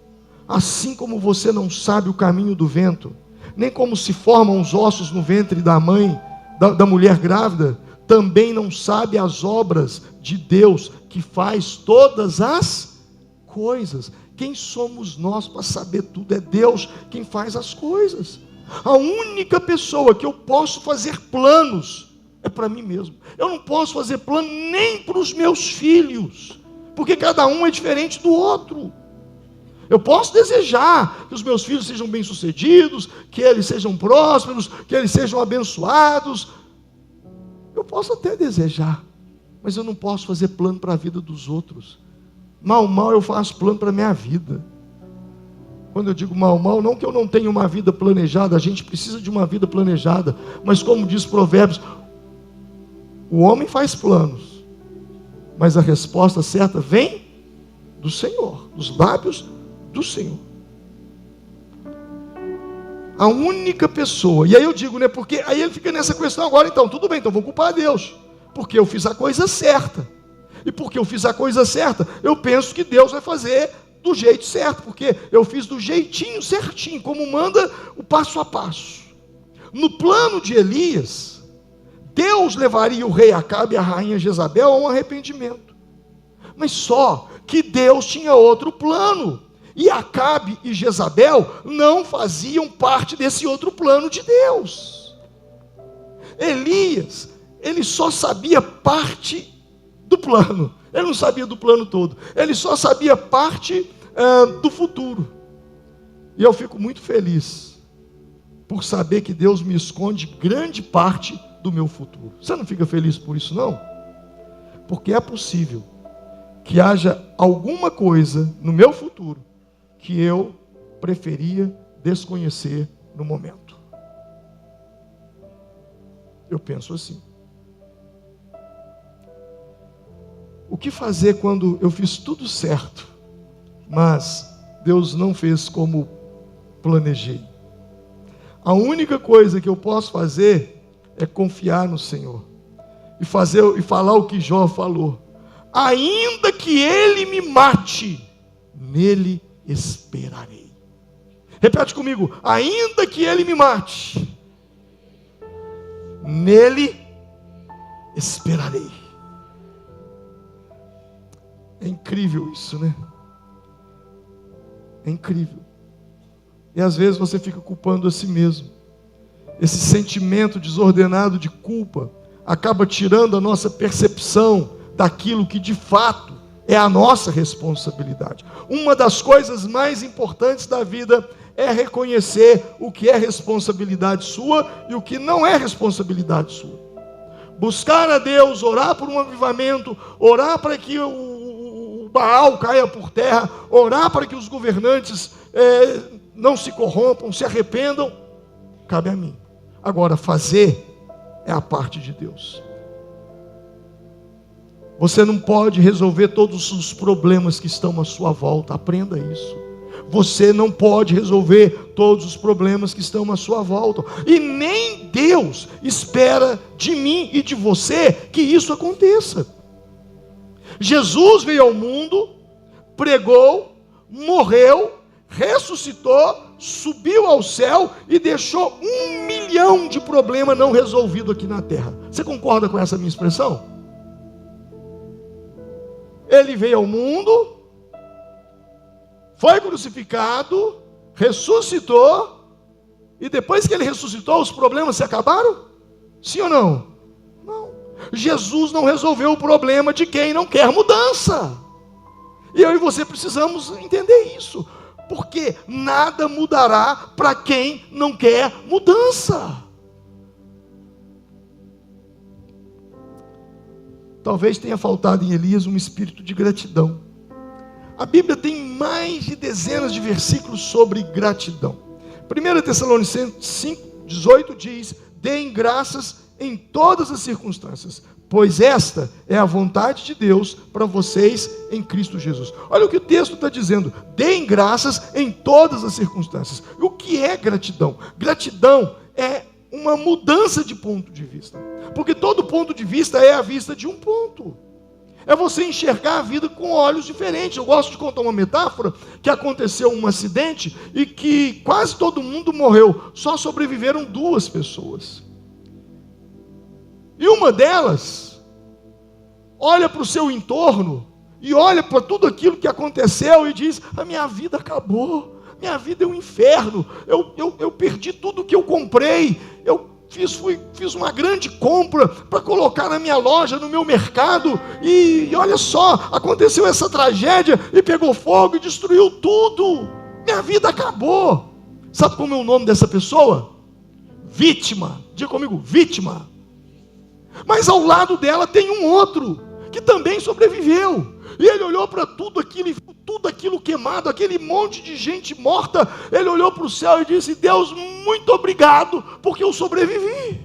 Assim como você não sabe o caminho do vento, nem como se formam os ossos no ventre da mãe, da mulher grávida, também não sabe as obras de Deus, que faz todas as coisas. Quem somos nós para saber tudo? É Deus quem faz as coisas. A única pessoa que eu posso fazer planos é para mim mesmo. Eu não posso fazer plano nem para os meus filhos, porque cada um é diferente do outro. Eu posso desejar que os meus filhos sejam bem-sucedidos, que eles sejam prósperos, que eles sejam abençoados. Eu posso até desejar, mas eu não posso fazer plano para a vida dos outros. Mal eu faço plano para a minha vida. Quando eu digo mal, não que eu não tenha uma vida planejada, a gente precisa de uma vida planejada, mas como diz Provérbios, o homem faz planos, mas a resposta certa vem do Senhor, dos lábios do Senhor. A única pessoa, e aí eu digo, porque aí ele fica nessa questão agora, então, tudo bem, então vou culpar a Deus, porque eu fiz a coisa certa, e porque eu fiz a coisa certa, eu penso que Deus vai fazer do jeito certo, porque eu fiz do jeitinho certinho, como manda o passo a passo. No plano de Elias, Deus levaria o rei Acabe e a rainha Jezabel a um arrependimento, mas só que Deus tinha outro plano, e Acabe e Jezabel não faziam parte desse outro plano de Deus. Elias, ele só sabia parte do plano, ele não sabia do plano todo, ele só sabia parte do futuro. E eu fico muito feliz por saber que Deus me esconde grande parte do meu futuro. Você não fica feliz por isso, não? Porque é possível que haja alguma coisa no meu futuro que eu preferia desconhecer no momento. Eu penso assim. O que fazer quando eu fiz tudo certo, mas Deus não fez como planejei? A única coisa que eu posso fazer é confiar no Senhor e falar o que Jó falou: ainda que ele me mate, nele esperarei. Repete comigo: ainda que ele me mate, nele esperarei. É incrível isso, né? É incrível. E às vezes você fica culpando a si mesmo. Esse sentimento desordenado de culpa acaba tirando a nossa percepção daquilo que de fato é a nossa responsabilidade. Uma das coisas mais importantes da vida é reconhecer o que é responsabilidade sua e o que não é responsabilidade sua. Buscar a Deus, orar por um avivamento, orar para que o Baal caia por terra, orar para que os governantes não se corrompam, se arrependam, cabe a mim. Agora, fazer é a parte de Deus. Você não pode resolver todos os problemas que estão à sua volta, aprenda isso. Você não pode resolver todos os problemas que estão à sua volta, e nem Deus espera de mim e de você que isso aconteça. Jesus veio ao mundo, pregou, morreu, ressuscitou, subiu ao céu e deixou 1 milhão de problemas não resolvidos aqui na terra. Você concorda com essa minha expressão? Ele veio ao mundo, foi crucificado, ressuscitou, e depois que ele ressuscitou, os problemas se acabaram? Sim ou não? Não. Jesus não resolveu o problema de quem não quer mudança. E eu e você precisamos entender isso, porque nada mudará para quem não quer mudança. Talvez tenha faltado em Elias um espírito de gratidão. A Bíblia tem mais de dezenas de versículos sobre gratidão. 1 Tessalonicenses 5:18 diz: deem graças em todas as circunstâncias, pois esta é a vontade de Deus para vocês em Cristo Jesus. Olha o que o texto está dizendo: deem graças em todas as circunstâncias. O que é gratidão? Gratidão é uma mudança de ponto de vista, porque todo ponto de vista é a vista de um ponto. É você enxergar a vida com olhos diferentes. Eu gosto de contar uma metáfora que aconteceu um acidente e que quase todo mundo morreu, só sobreviveram 2 pessoas. E uma delas olha para o seu entorno e olha para tudo aquilo que aconteceu e diz: a minha vida acabou, minha vida é um inferno, eu perdi tudo que eu comprei, eu fiz uma grande compra para colocar na minha loja, no meu mercado, e olha só, aconteceu essa tragédia e pegou fogo e destruiu tudo, minha vida acabou. Sabe como é o nome dessa pessoa? Vítima. Diga comigo: vítima. Mas ao lado dela tem um outro que também sobreviveu, e ele olhou para tudo aquilo e viu tudo aquilo queimado, aquele monte de gente morta, ele olhou para o céu e disse: Deus, muito obrigado, porque eu sobrevivi.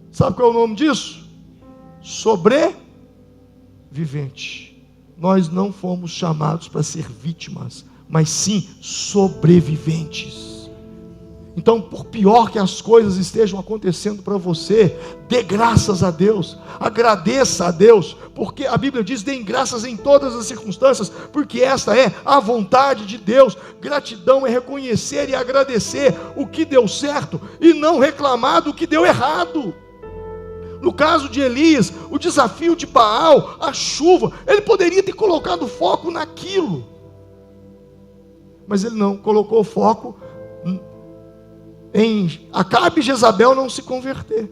Sabe qual é o nome disso? Sobrevivente. Nós não fomos chamados para ser vítimas, mas sim sobreviventes. Então, por pior que as coisas estejam acontecendo para você, dê graças a Deus, agradeça a Deus, porque a Bíblia diz: deem graças em todas as circunstâncias, porque esta é a vontade de Deus. Gratidão é reconhecer e agradecer o que deu certo e não reclamar do que deu errado. No caso de Elias, o desafio de Baal, a chuva, ele poderia ter colocado foco naquilo, mas ele não, colocou foco em Acabe e Jezabel não se converter.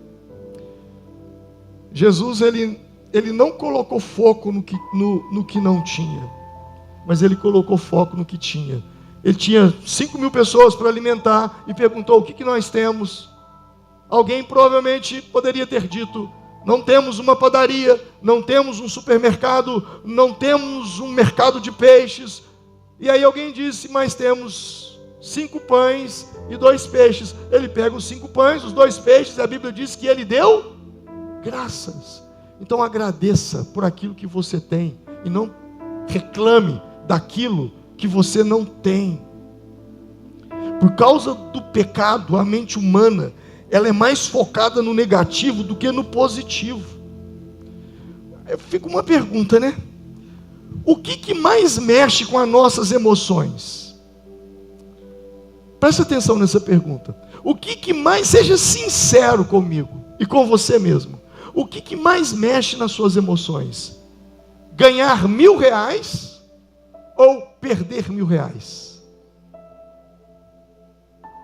Jesus, ele não colocou foco no que não tinha, mas ele colocou foco no que tinha. Ele tinha 5.000 pessoas para alimentar e perguntou: o que nós temos? Alguém provavelmente poderia ter dito: não temos uma padaria, não temos um supermercado, não temos um mercado de peixes. E aí alguém disse: mas temos 5 pães e 2 peixes. Ele pega os 5 pães, os 2 peixes, e a Bíblia diz que ele deu graças. Então agradeça por aquilo que você tem e não reclame daquilo que você não tem. Por causa do pecado, a mente humana, ela é mais focada no negativo do que no positivo. Fica uma pergunta, né? O que mais mexe com as nossas emoções? Preste atenção nessa pergunta. O que mais, seja sincero comigo e com você mesmo, o que mais mexe nas suas emoções? Ganhar R$1.000 ou perder R$1.000?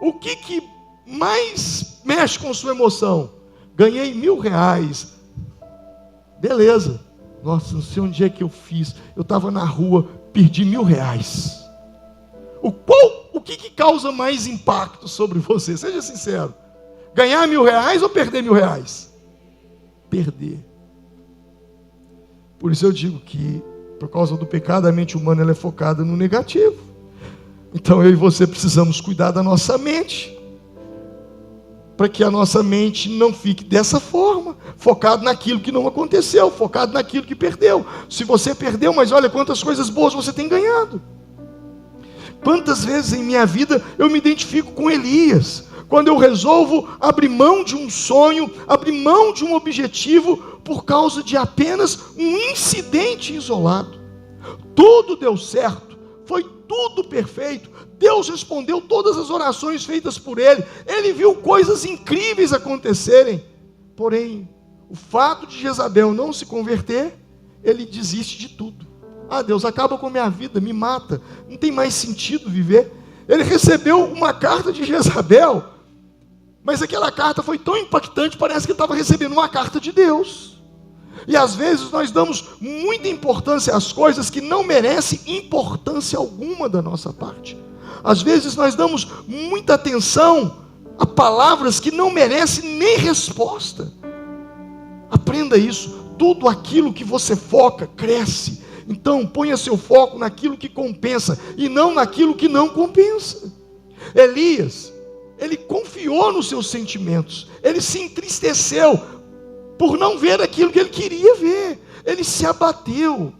O que mais mexe com sua emoção? Ganhei R$1.000, beleza. Nossa, não sei onde é que eu fiz. Eu estava na rua, perdi R$1.000. O que causa mais impacto sobre você? Seja sincero. Ganhar R$1.000 ou perder R$1.000? Perder. Por isso eu digo que, por causa do pecado, a mente humana ela é focada no negativo. Então eu e você precisamos cuidar da nossa mente, para que a nossa mente não fique dessa forma, focado naquilo que não aconteceu, focado naquilo que perdeu. Se você perdeu, mas olha quantas coisas boas você tem ganhado. Quantas vezes em minha vida eu me identifico com Elias, quando eu resolvo abrir mão de um sonho, abrir mão de um objetivo, por causa de apenas um incidente isolado. Tudo deu certo, foi tudo perfeito, Deus respondeu todas as orações feitas por ele, ele viu coisas incríveis acontecerem, porém, o fato de Jezabel não se converter, ele desiste de tudo. Ah, Deus, acaba com a minha vida, me mata, não tem mais sentido viver. Ele recebeu uma carta de Jezabel, mas aquela carta foi tão impactante, parece que ele estava recebendo uma carta de Deus. E às vezes nós damos muita importância às coisas que não merecem importância alguma da nossa parte. Às vezes nós damos muita atenção a palavras que não merecem nem resposta. Aprenda isso, tudo aquilo que você foca, cresce. Então ponha seu foco naquilo que compensa e não naquilo que não compensa. Elias, ele confiou nos seus sentimentos, ele se entristeceu por não ver aquilo que ele queria ver, ele se abateu.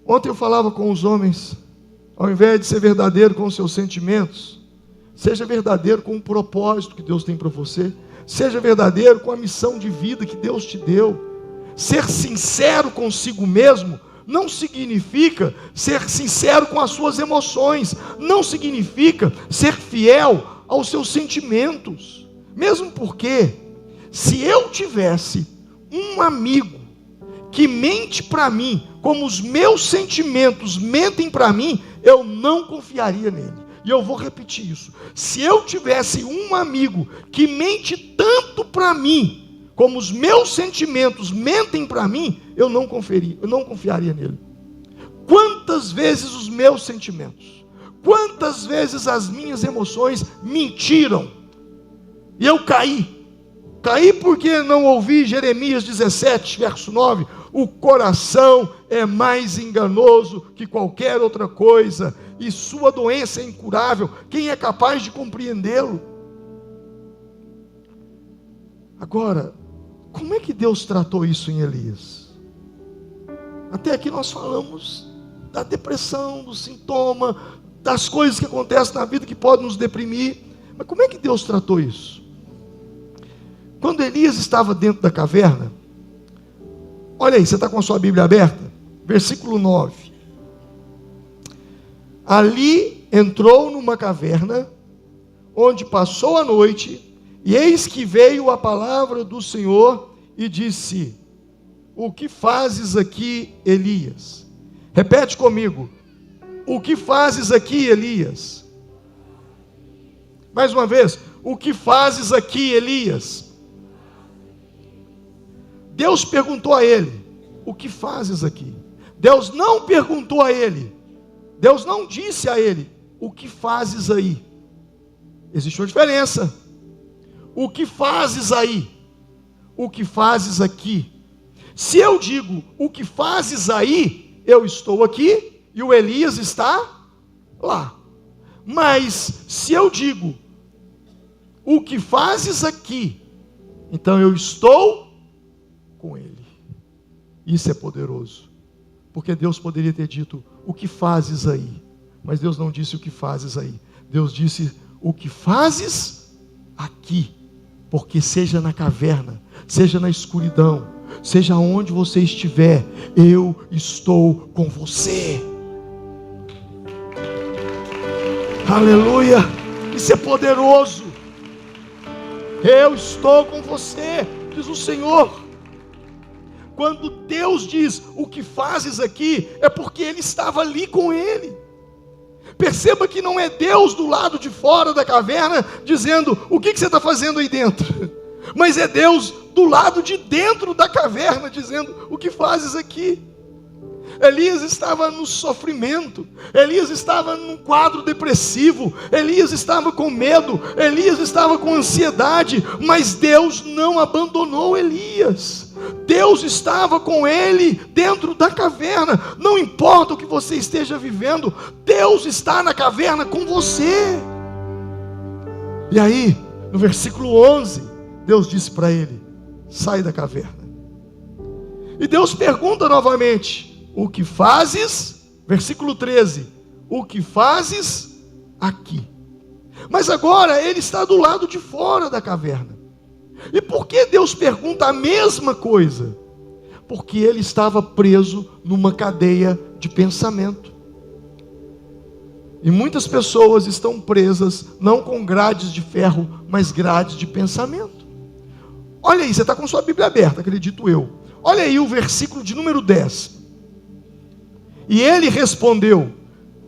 Ontem eu falava com os homens, ao invés de ser verdadeiro com os seus sentimentos, seja verdadeiro com o propósito que Deus tem para você, seja verdadeiro com a missão de vida que Deus te deu. Ser sincero consigo mesmo não significa ser sincero com as suas emoções, não significa ser fiel aos seus sentimentos. Mesmo porque, se eu tivesse um amigo que mente para mim, como os meus sentimentos mentem para mim, eu não confiaria nele. E eu vou repetir isso. Se eu tivesse um amigo que mente tanto para mim, como os meus sentimentos mentem para mim, eu não confiaria nele. Quantas vezes os meus sentimentos, quantas vezes as minhas emoções mentiram, e eu caí, Caí porque não ouvi Jeremias 17, verso 9. O coração é mais enganoso que qualquer outra coisa, e sua doença é incurável. Quem é capaz de compreendê-lo? Agora, como é que Deus tratou isso em Elias? Até aqui nós falamos da depressão, do sintoma, das coisas que acontecem na vida que podem nos deprimir. Mas como é que Deus tratou isso? Quando Elias estava dentro da caverna, olha aí, você está com a sua Bíblia aberta? Versículo 9. Ali entrou numa caverna, onde passou a noite, e eis que veio a palavra do Senhor e disse: o que fazes aqui, Elias? Repete comigo: o que fazes aqui, Elias? Mais uma vez: o que fazes aqui, Elias? Deus perguntou a ele: o que fazes aqui? Deus não perguntou a ele, Deus não disse a ele: o que fazes aí? Existe uma diferença. O que fazes aí? O que fazes aqui? Se eu digo: o que fazes aí? Eu estou aqui e o Elias está lá. Mas se eu digo: o que fazes aqui? Então eu estou com ele. Isso é poderoso, porque Deus poderia ter dito: o que fazes aí? Mas Deus não disse o que fazes aí. Deus disse: o que fazes aqui? Porque seja na caverna, seja na escuridão, seja onde você estiver, eu estou com você. Aleluia! Isso é poderoso. Eu estou com você, diz o Senhor. Quando Deus diz: o que fazes aqui? É porque Ele estava ali com ele. Perceba que não é Deus do lado de fora da caverna dizendo: o que você está fazendo aí dentro? Mas é Deus do lado de dentro da caverna dizendo: o que fazes aqui? Elias estava no sofrimento, Elias estava num quadro depressivo, Elias estava com medo, Elias estava com ansiedade, mas Deus não abandonou Elias. Deus estava com ele dentro da caverna. Não importa o que você esteja vivendo, Deus está na caverna com você. E aí, no versículo 11, Deus disse para ele: sai da caverna. E Deus pergunta novamente: o que fazes? Versículo 13: o que fazes aqui? Mas agora ele está do lado de fora da caverna. E por que Deus pergunta a mesma coisa? Porque ele estava preso numa cadeia de pensamento. E muitas pessoas estão presas, não com grades de ferro, mas grades de pensamento. Olha aí, você está com sua Bíblia aberta, acredito eu. Olha aí o versículo de número 10. E ele respondeu,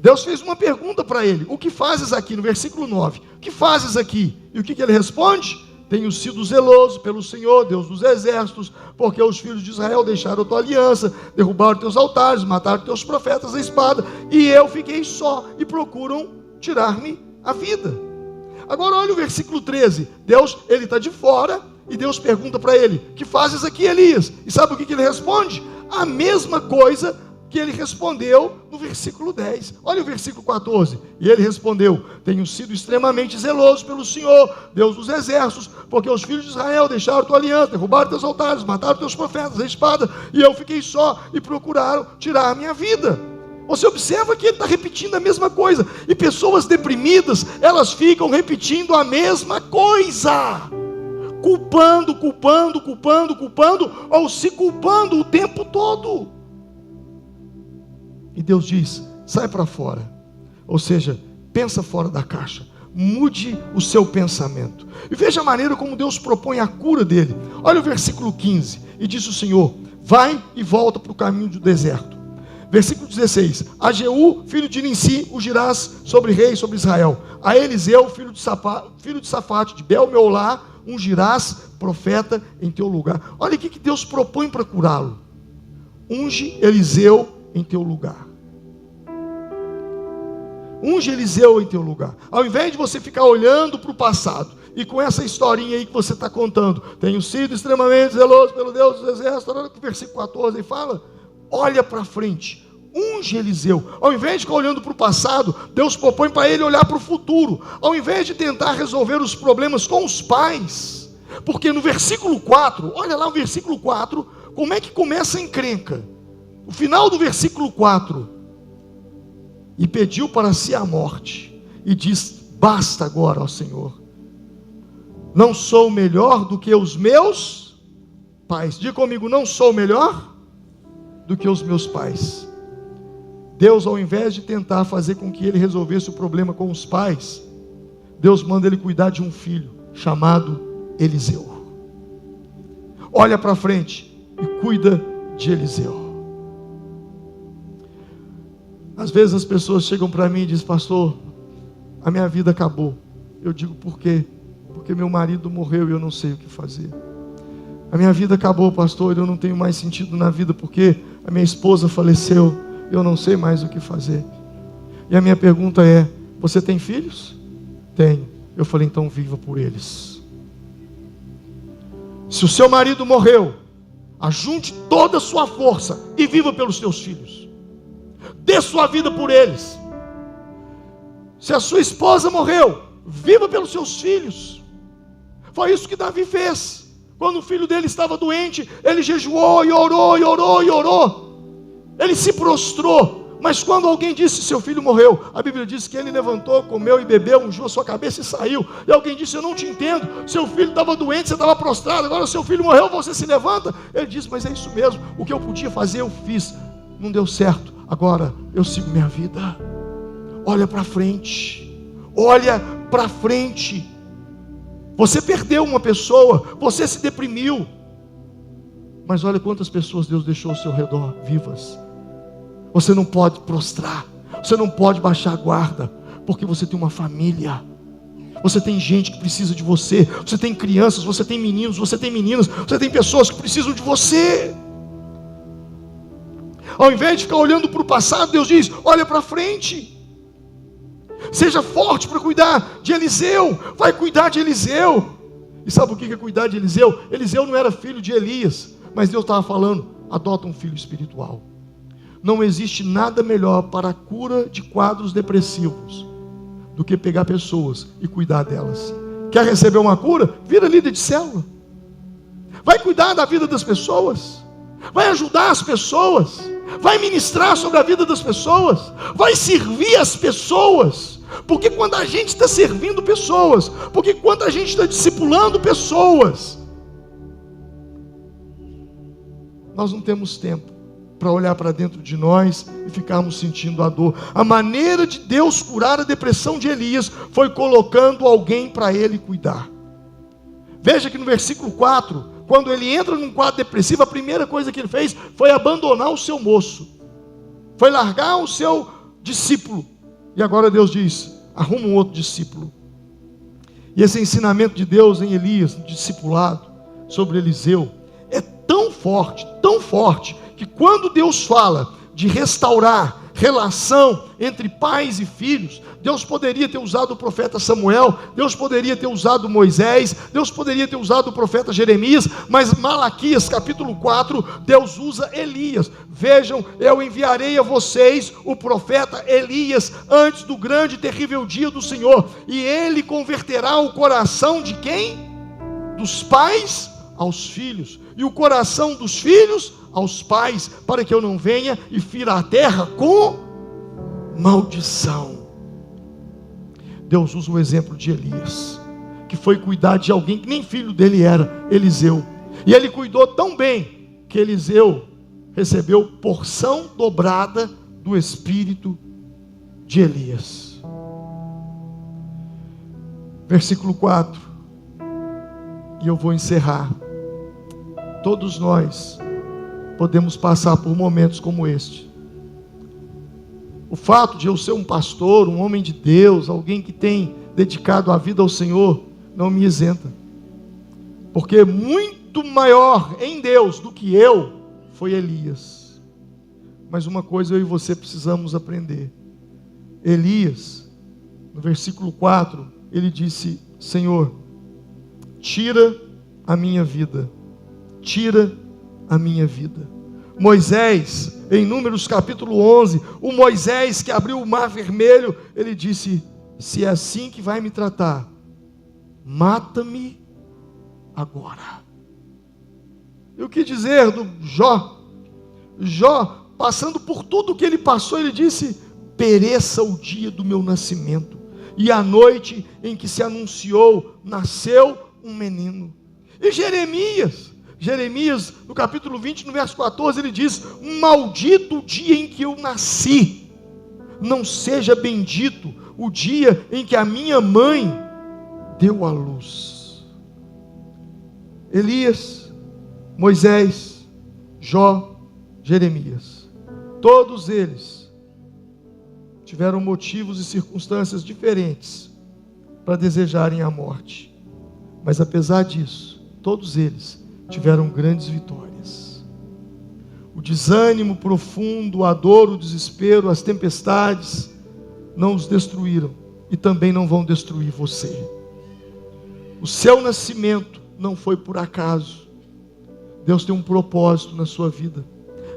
Deus fez uma pergunta para ele: o que fazes aqui? No versículo 9, o que fazes aqui? E o que ele responde? Tenho sido zeloso pelo Senhor, Deus dos exércitos, porque os filhos de Israel deixaram a tua aliança, derrubaram teus altares, mataram teus profetas à espada, e eu fiquei só, e procuram tirar-me a vida. Agora olha o versículo 13, Deus, ele está de fora, e Deus pergunta para ele: o que fazes aqui, Elias? E sabe o que ele responde? A mesma coisa que ele respondeu no versículo 10. Olha o versículo 14. E ele respondeu: tenho sido extremamente zeloso pelo Senhor, Deus dos exércitos, porque os filhos de Israel deixaram tua aliança, derrubaram teus altares, mataram teus profetas à espada, e eu fiquei só, e procuraram tirar a minha vida. Você observa que ele está repetindo a mesma coisa. E pessoas deprimidas, elas ficam repetindo a mesma coisa, culpando, ou se culpando o tempo todo. E Deus diz: sai para fora. Ou seja, pensa fora da caixa. Mude o seu pensamento. E veja a maneira como Deus propõe a cura dele. Olha o versículo 15. E disse o Senhor: vai e volta para o caminho do deserto. Versículo 16. A Jeú, filho de Ninsi, ungirás sobre rei sobre Israel. A Eliseu, filho de Safate, de Bel-Meolá, ungirás profeta em teu lugar. Olha o que Deus propõe para curá-lo. Unge Eliseu em teu lugar. Unge Eliseu em teu lugar. Ao invés de você ficar olhando para o passado e com essa historinha aí que você está contando, tenho sido extremamente zeloso pelo Deus dos exércitos, versículo 14, ele fala, olha para frente, unge Eliseu. Ao invés de ficar olhando para o passado, Deus propõe para ele olhar para o futuro. Ao invés de tentar resolver os problemas com os pais, porque no versículo 4, olha lá o versículo 4, como é que começa a encrenca? O final do versículo 4, e pediu para si a morte, e diz, basta agora, ó Senhor, não sou melhor do que os meus pais. Diga comigo, não sou melhor do que os meus pais. Deus, ao invés de tentar fazer com que ele resolvesse o problema com os pais, Deus manda ele cuidar de um filho chamado Eliseu. Olha para frente e cuida de Eliseu. Às vezes as pessoas chegam para mim e dizem, pastor, a minha vida acabou. Eu digo, por quê? Porque meu marido morreu e eu não sei o que fazer. A minha vida acabou, pastor, eu não tenho mais sentido na vida porque a minha esposa faleceu, eu não sei mais o que fazer. E a minha pergunta é, você tem filhos? Tenho. Eu falei, então viva por eles. Se o seu marido morreu, ajunte toda a sua força e viva pelos seus filhos. Dê sua vida por eles. Se a sua esposa morreu, viva pelos seus filhos. Foi isso que Davi fez. Quando o filho dele estava doente, ele jejuou e orou, e orou, e orou. Ele se prostrou. Mas quando alguém disse, seu filho morreu, a Bíblia diz que ele levantou, comeu e bebeu, ungiu a sua cabeça e saiu. E alguém disse, eu não te entendo, seu filho estava doente, você estava prostrado, agora seu filho morreu, você se levanta. Ele disse, mas é isso mesmo, o que eu podia fazer eu fiz, não deu certo, agora eu sigo minha vida. Olha para frente, olha para frente. Você perdeu uma pessoa, você se deprimiu, mas olha quantas pessoas Deus deixou ao seu redor vivas. Você não pode prostrar, você não pode baixar a guarda, porque você tem uma família, você tem gente que precisa de você, você tem crianças, você tem meninos, você tem meninas, você tem pessoas que precisam de você. Ao invés de ficar olhando para o passado, Deus diz, olha para frente. Seja forte para cuidar de Eliseu. Vai cuidar de Eliseu. E sabe o que é cuidar de Eliseu? Eliseu não era filho de Elias, mas Deus estava falando, adota um filho espiritual. Não existe nada melhor para a cura de quadros depressivos do que pegar pessoas e cuidar delas. Quer receber uma cura? Vira líder de célula. Vai cuidar da vida das pessoas. Vai ajudar as pessoas. Vai ministrar sobre a vida das pessoas. Vai servir as pessoas. Porque quando a gente está servindo pessoas, porque quando a gente está discipulando pessoas, nós não temos tempo para olhar para dentro de nós e ficarmos sentindo a dor. A maneira de Deus curar a depressão de Elias foi colocando alguém para ele cuidar. Veja que no versículo 4, quando ele entra num quadro depressivo, a primeira coisa que ele fez foi abandonar o seu moço, foi largar o seu discípulo. E agora Deus diz, arruma um outro discípulo. E esse ensinamento de Deus em Elias, no discipulado, sobre Eliseu, é tão forte, que quando Deus fala de restaurar relação entre pais e filhos, Deus poderia ter usado o profeta Samuel, Deus poderia ter usado Moisés, Deus poderia ter usado o profeta Jeremias, mas Malaquias capítulo 4, Deus usa Elias. Vejam, eu enviarei a vocês o profeta Elias antes do grande e terrível dia do Senhor, e ele converterá o coração de quem? Dos pais aos filhos, e o coração dos filhos aos pais, para que eu não venha e fira a terra com maldição. Deus usa o exemplo de Elias, que foi cuidar de alguém que nem filho dele era, Eliseu, e ele cuidou tão bem, que Eliseu recebeu porção dobrada do espírito de Elias. Versículo 4, e eu vou encerrar. Todos nós podemos passar por momentos como este. O fato de eu ser um pastor, um homem de Deus, alguém que tem dedicado a vida ao Senhor, não me isenta. Porque muito maior em Deus do que eu, foi Elias. Mas uma coisa eu e você precisamos aprender. Elias, no versículo 4, ele disse, Senhor, tira a minha vida, tira a minha vida. Moisés, em Números capítulo 11, o Moisés que abriu o mar vermelho, ele disse: se é assim que vai me tratar, mata-me agora. E o que dizer do Jó? Jó, passando por tudo o que ele passou, ele disse: pereça o dia do meu nascimento, e a noite em que se anunciou, nasceu um menino. E Jeremias, no capítulo 20, no verso 14, ele diz: maldito o dia em que eu nasci, não seja bendito o dia em que a minha mãe deu à luz. Elias, Moisés, Jó, Jeremias, todos eles tiveram motivos e circunstâncias diferentes para desejarem a morte, mas apesar disso, todos eles tiveram grandes vitórias. O desânimo profundo, a dor, o desespero, as tempestades não os destruíram e também não vão destruir você. O seu nascimento não foi por acaso. Deus tem um propósito na sua vida.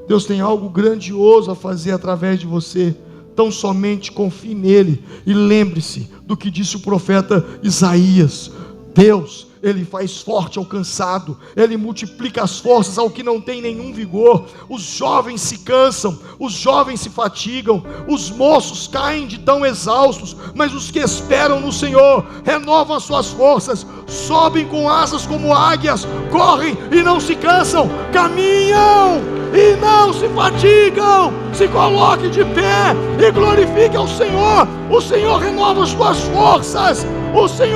Deus tem algo grandioso a fazer através de você. Tão somente confie nele e lembre-se do que disse o profeta Isaías: Deus, Ele faz forte ao cansado, Ele multiplica as forças ao que não tem nenhum vigor. Os jovens se cansam, os jovens se fatigam, os moços caem de tão exaustos, mas os que esperam no Senhor renovam as suas forças, sobem com asas como águias, correm e não se cansam, caminham e não se fatigam. Se coloque de pé e glorifique ao Senhor. O Senhor renova as suas forças, o Senhor